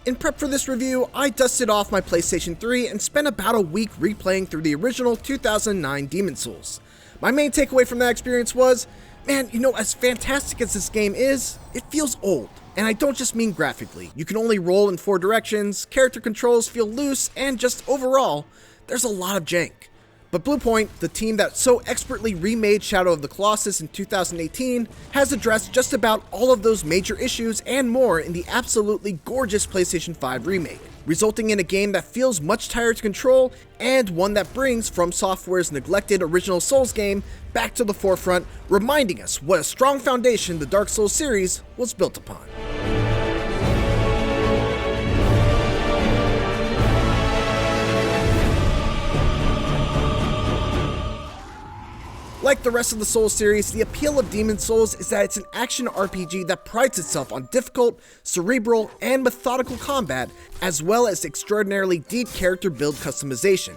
In prep for this review, I dusted off my PlayStation 3 and spent about a week replaying through the original 2009 Demon's Souls. My main takeaway from that experience was, man, as fantastic as this game is, it feels old. And I don't just mean graphically. You can only roll in 4 directions, character controls feel loose, and just overall, there's a lot of jank. But Bluepoint, the team that so expertly remade Shadow of the Colossus in 2018, has addressed just about all of those major issues and more in the absolutely gorgeous PlayStation 5 remake, resulting in a game that feels much tighter to control and one that brings From Software's neglected original Souls game back to the forefront, reminding us what a strong foundation the Dark Souls series was built upon. Like the rest of the Souls series, the appeal of Demon's Souls is that it's an action RPG that prides itself on difficult, cerebral, and methodical combat, as well as extraordinarily deep character build customization.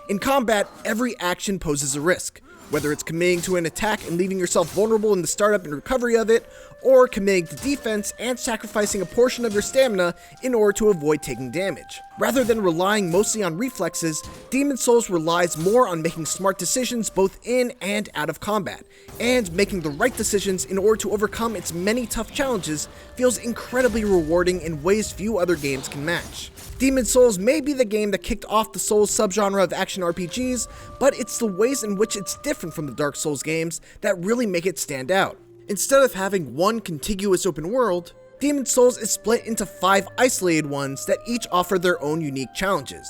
In combat, every action poses a risk, whether it's committing to an attack and leaving yourself vulnerable in the startup and recovery of it, or committing to defense and sacrificing a portion of your stamina in order to avoid taking damage. Rather than relying mostly on reflexes, Demon's Souls relies more on making smart decisions both in and out of combat, and making the right decisions in order to overcome its many tough challenges feels incredibly rewarding in ways few other games can match. Demon's Souls may be the game that kicked off the Souls subgenre of action RPGs, but it's the ways in which it's different from the Dark Souls games that really make it stand out. Instead of having one contiguous open world, Demon's Souls is split into 5 isolated ones that each offer their own unique challenges.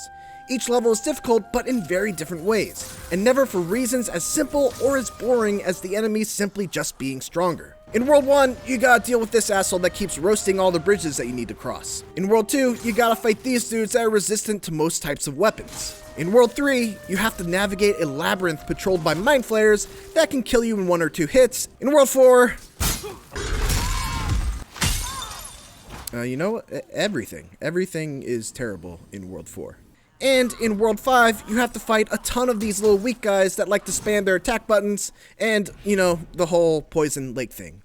Each level is difficult, but in very different ways, and never for reasons as simple or as boring as the enemies simply just being stronger. In World 1, you gotta deal with this asshole that keeps roasting all the bridges that you need to cross. In World 2, you gotta fight these dudes that are resistant to most types of weapons. In World 3, you have to navigate a labyrinth patrolled by mind flayers that can kill you in 1 or 2 hits. In World 4... everything. Everything is terrible in World 4. And in World 5, you have to fight a ton of these little weak guys that like to spam their attack buttons and, the whole poison lake thing.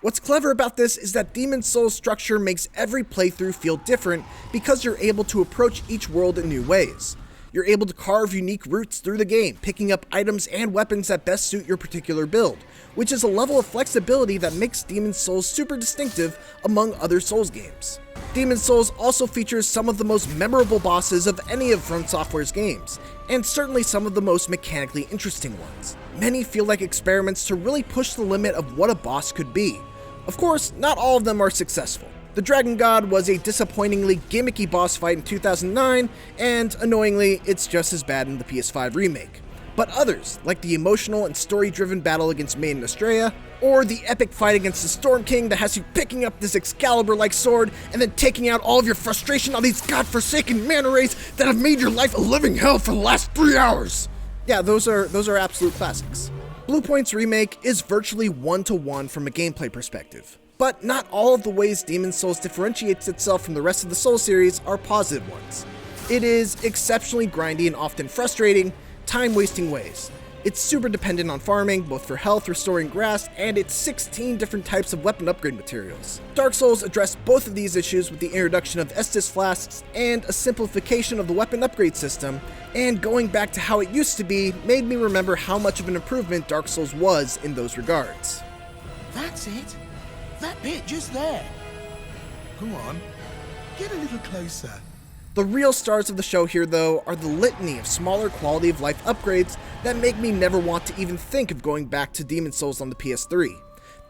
What's clever about this is that Demon's Souls structure makes every playthrough feel different because you're able to approach each world in new ways. You're able to carve unique routes through the game, picking up items and weapons that best suit your particular build, which is a level of flexibility that makes Demon's Souls super distinctive among other Souls games. Demon's Souls also features some of the most memorable bosses of any of From Software's games, and certainly some of the most mechanically interesting ones. Many feel like experiments to really push the limit of what a boss could be. Of course, not all of them are successful. The Dragon God was a disappointingly gimmicky boss fight in 2009, and annoyingly, it's just as bad in the PS5 remake. But others, like the emotional and story-driven battle against Maiden Estrella, or the epic fight against the Storm King that has you picking up this Excalibur-like sword and then taking out all of your frustration on these godforsaken manta rays that have made your life a living hell for the last 3 hours. Yeah, those are absolute classics. Bluepoint's remake is virtually one-to-one from a gameplay perspective. But not all of the ways Demon's Souls differentiates itself from the rest of the Souls series are positive ones. It is exceptionally grindy and often frustrating, time-wasting ways. It's super dependent on farming, both for health, restoring grass, and its 16 different types of weapon upgrade materials. Dark Souls addressed both of these issues with the introduction of Estus flasks and a simplification of the weapon upgrade system, and going back to how it used to be made me remember how much of an improvement Dark Souls was in those regards. That's it. That bit just there. Go on, get a little closer. The real stars of the show here, though, are the litany of smaller quality of life upgrades that make me never want to even think of going back to Demon's Souls on the PS3.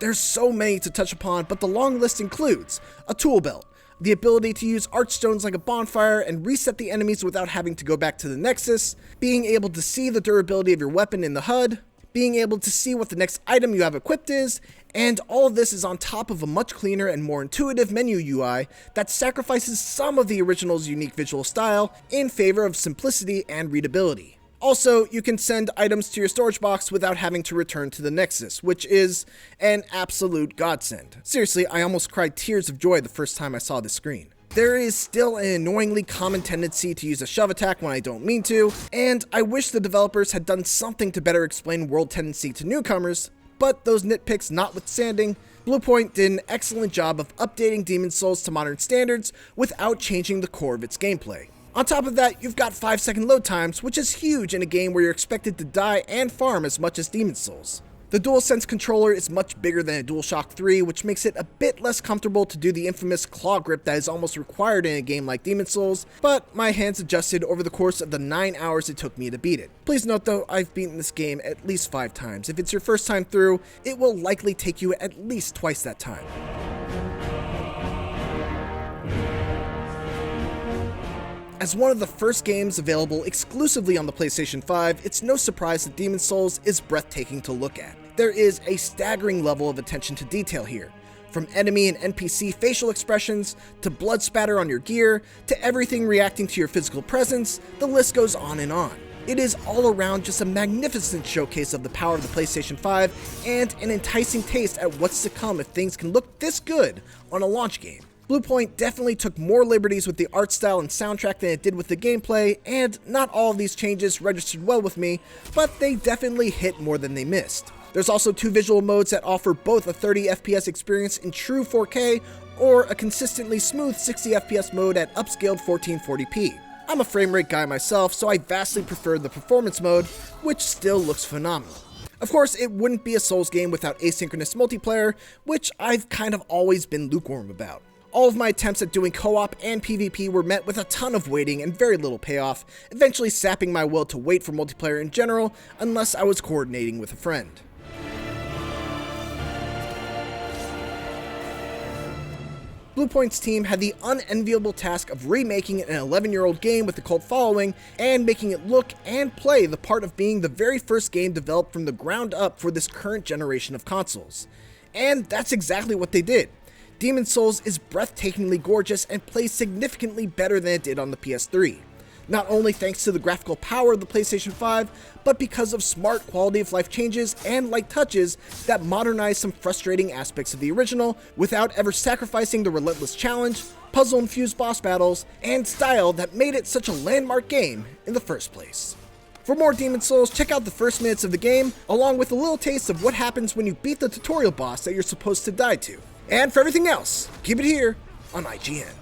There's so many to touch upon, but the long list includes a tool belt, the ability to use archstones like a bonfire and reset the enemies without having to go back to the Nexus, being able to see the durability of your weapon in the HUD, being able to see what the next item you have equipped is, and all of this is on top of a much cleaner and more intuitive menu UI that sacrifices some of the original's unique visual style in favor of simplicity and readability. Also, you can send items to your storage box without having to return to the Nexus, which is an absolute godsend. Seriously, I almost cried tears of joy the first time I saw this screen. There is still an annoyingly common tendency to use a shove attack when I don't mean to, and I wish the developers had done something to better explain world tendency to newcomers, But those nitpicks notwithstanding, Bluepoint did an excellent job of updating Demon's Souls to modern standards without changing the core of its gameplay. On top of that, you've got 5-second load times, which is huge in a game where you're expected to die and farm as much as Demon's Souls. The DualSense controller is much bigger than a DualShock 3, which makes it a bit less comfortable to do the infamous claw grip that is almost required in a game like Demon's Souls, but my hands adjusted over the course of the 9 hours it took me to beat it. Please note though, I've beaten this game at least 5 times. If it's your first time through, it will likely take you at least twice that time. As one of the first games available exclusively on the PlayStation 5, it's no surprise that Demon's Souls is breathtaking to look at. There is a staggering level of attention to detail here. From enemy and NPC facial expressions, to blood spatter on your gear, to everything reacting to your physical presence, the list goes on and on. It is all around just a magnificent showcase of the power of the PlayStation 5 and an enticing taste at what's to come if things can look this good on a launch game. Bluepoint definitely took more liberties with the art style and soundtrack than it did with the gameplay, and not all of these changes registered well with me, but they definitely hit more than they missed. There's also 2 visual modes that offer both a 30 FPS experience in true 4K, or a consistently smooth 60 FPS mode at upscaled 1440p. I'm a frame rate guy myself, so I vastly prefer the performance mode, which still looks phenomenal. Of course, it wouldn't be a Souls game without asynchronous multiplayer, which I've kind of always been lukewarm about. All of my attempts at doing co-op and PvP were met with a ton of waiting and very little payoff, eventually sapping my will to wait for multiplayer in general, unless I was coordinating with a friend. Bluepoint's team had the unenviable task of remaking an 11-year-old game with a cult following and making it look and play the part of being the very first game developed from the ground up for this current generation of consoles. And that's exactly what they did. Demon's Souls is breathtakingly gorgeous and plays significantly better than it did on the PS3. Not only thanks to the graphical power of the PlayStation 5, but because of smart quality of life changes and light touches that modernize some frustrating aspects of the original without ever sacrificing the relentless challenge, puzzle-infused boss battles, and style that made it such a landmark game in the first place. For more Demon's Souls, check out the first minutes of the game, along with a little taste of what happens when you beat the tutorial boss that you're supposed to die to. And for everything else, keep it here on IGN.